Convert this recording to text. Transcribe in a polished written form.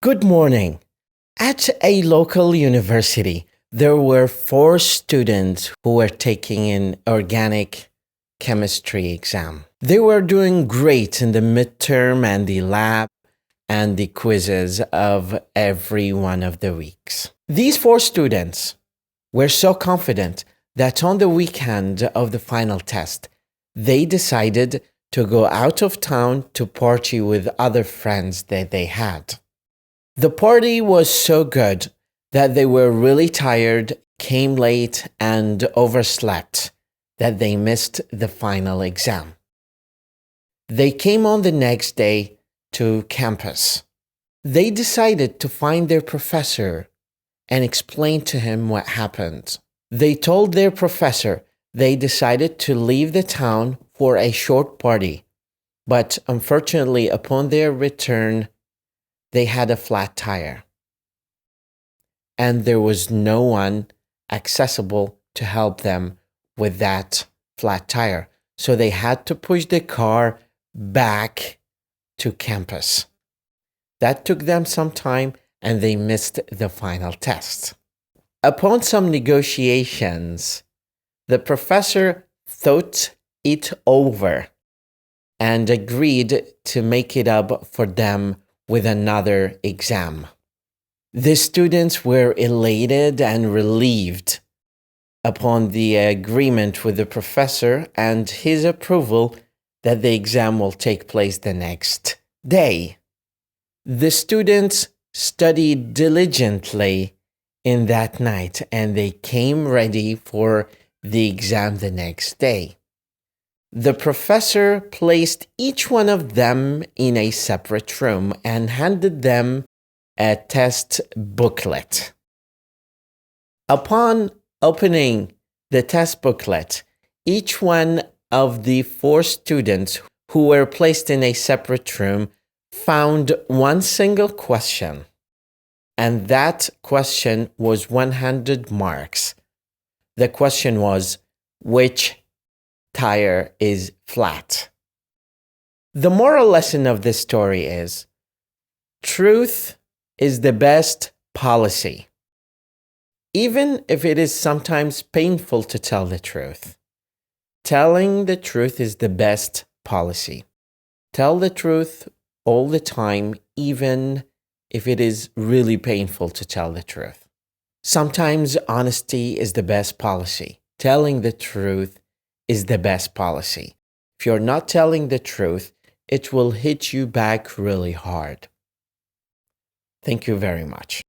Good morning. At a local university, there were 4 students who were taking an organic chemistry exam. They were doing great in the midterm and the lab and the quizzes of every one of the weeks. These 4 students were so confident that on the weekend of the final test, they decided to go out of town to party with other friends that they had. The party was so good that they were really tired, came late, and overslept that they missed the final exam. They came on the next day to campus. They decided to find their professor and explain to him what happened. They told their professor they decided to leave the town for a short party, but unfortunately, upon their return, they had a flat tire, and there was no one accessible to help them with that flat tire. So they had to push the car back to campus. That took them some time, and they missed the final test. Upon some negotiations, the professor thought it over and agreed to make it up for them with another exam. The students were elated and relieved upon the agreement with the professor and his approval that the exam will take place the next day. The students studied diligently in that night, and they came ready for the exam the next day. The professor placed each one of them in a separate room and handed them a test booklet. Upon opening the test booklet, each one of the 4 students who were placed in a separate room found one single question, and that question was 100 marks. The question was, which tire is flat? The moral lesson of this story is, truth is the best policy. Even if it is sometimes painful to tell the truth, telling the truth is the best policy. Tell the truth all the time, even if it is really painful to tell the truth. Sometimes honesty is the best policy. Telling the truth is the best policy. If you're not telling the truth, it will hit you back really hard. Thank you very much.